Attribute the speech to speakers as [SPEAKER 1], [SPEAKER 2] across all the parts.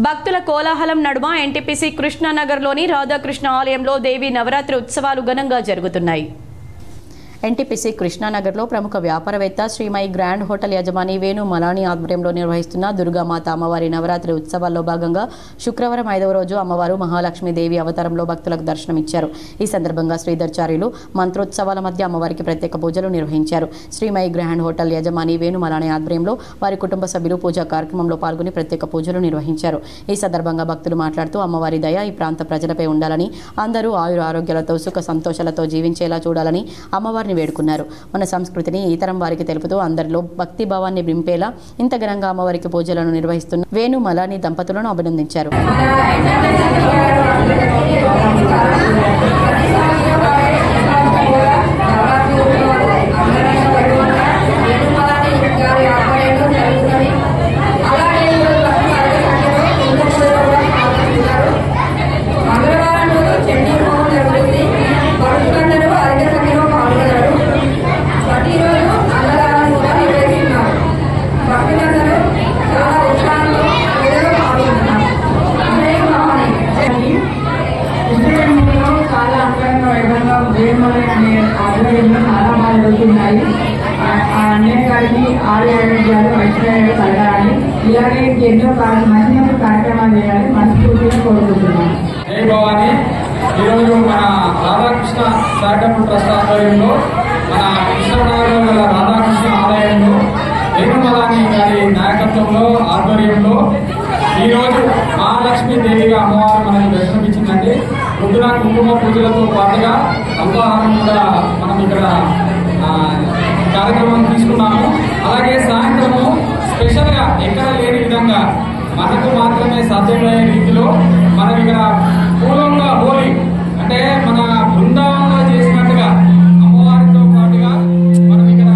[SPEAKER 1] భక్తుల కోలాహలం నడుమ ఎన్టీపీసీ కృష్ణానగర్లోని రాధాకృష్ణ ఆలయంలో దేవి నవరాత్రి ఉత్సవాలు ఘనంగా జరుగుతున్నాయి. ఎన్టీపీసీ కృష్ణానగర్లో ప్రముఖ వ్యాపారవేత్త శ్రీమయి గ్రాండ్ హోటల్ యజమాని వేణు మలాని ఆధ్వర్యంలో నిర్వహిస్తున్న దుర్గామాత అమ్మవారి నవరాత్రి ఉత్సవాల్లో భాగంగా శుక్రవారం 5వ రోజు అమ్మవారు మహాలక్ష్మీదేవి అవతారంలో భక్తులకు దర్శనమిచ్చారు. ఈ సందర్భంగా శ్రీధర్చార్యులు మంత్రోత్సవాల మధ్య అమ్మవారికి ప్రత్యేక పూజలు నిర్వహించారు. శ్రీమయి గ్రాండ్ హోటల్ యజమాని వేణు మలాని ఆధ్వర్యంలో వారి కుటుంబ సభ్యులు పూజా కార్యక్రమంలో పాల్గొని ప్రత్యేక పూజలు నిర్వహించారు. ఈ సందర్భంగా భక్తులు మాట్లాడుతూ అమ్మవారి దయ ఈ ప్రాంత ప్రజలపై ఉండాలని, అందరూ ఆయుర ఆరోగ్యాలతో సుఖ సంతోషాలతో జీవించేలా చూడాలని అమ్మవారిని వేడుకున్నారు. మన సంస్కృతిని ఇతరం వారికి తెలుపుతూ అందరిలో భక్తి భావాన్ని నింపేలా ఇంత ఘనంగా అమ్మవారికి పూజలను నిర్వహిస్తున్న వేణు మలాని దంపతులను అభినందించారు.
[SPEAKER 2] అనేకారికి ఆరోగ్యాలు ఐశ్వర్యాలు కలగాలని, ఇలాగే ఎన్నో మంచి కార్యక్రమాలు చేయాలని మనస్ఫూర్తిగా కోరుకుంటున్నాను.
[SPEAKER 3] జై భవాని. ఈరోజు మన రాధాకృష్ణ చారిటబుల్ ట్రస్ట్ ఆధ్వర్యంలో మన కృష్ణనగర్లో గల రాధాకృష్ణ ఆలయంలో వేణు మలాని గారి నాయకత్వంలో ఆధ్వర్యంలో ఈరోజు మహాలక్ష్మీదేవిగా అమ్మవారు మనకు దర్శనమిచ్చిందండి. పొద్దున కుంకుమ పూజలతో పాటుగా అల్పాహారం కూడా మనం ఇక్కడ కార్యక్రమం తీసుకున్నాము. అలాగే సాయంత్రము స్పెషల్గా ఎక్కడ లేని విధంగా మనకు మాత్రమే సాధ్యమయ్యే రీతిలో మనం ఇక్కడ పూలంగా హోలీ అంటే మన బృందావనంలో చేసినట్టుగా అమ్మవారితో పాటుగా మనం ఇక్కడ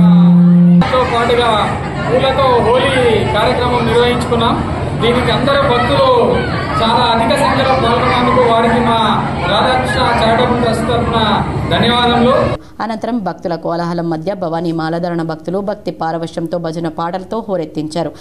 [SPEAKER 3] పూలతో హోలీ కార్యక్రమం నిర్వహించుకున్నాం. దీనికి అందరూ భక్తులు చాలా అధిక సంఖ్యలో పాల్గొన్నందుకు వారికి మా రాధాకృష్ణ చారిటబుల్ ట్రస్ట్ తరఫున ధన్యవాదములు.
[SPEAKER 1] అనంతరం భక్తుల కోలాహలం మధ్య భవానీ మాలధారణ భక్తులు భక్తి పారవశ్యంతో భజన పాటలతో హోరెత్తించారు.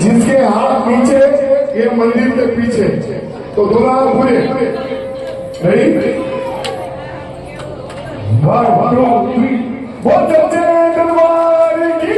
[SPEAKER 4] जिसके हाथ नीचे ये मंदिर के पीछे, तो दोनों हाथ पूरे नहीं वो सच्चे दरबार की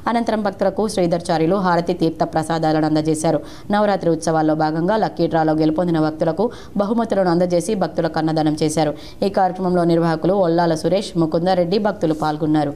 [SPEAKER 1] అనంతరం భక్తులకు శ్రీధర్చార్యులు హారతి తీర్థ ప్రసాదాలను అందజేశారు. నవరాత్రి ఉత్సవాల్లో భాగంగా లక్కీ డ్రాలో గెలుపొందిన భక్తులకు బహుమతులను అందజేసి భక్తులకు అన్నదానం చేశారు. ఈ కార్యక్రమంలో నిర్వాహకులు ఒల్లాల సురేష్, ముకుందారెడ్డి భక్తులు పాల్గొన్నారు.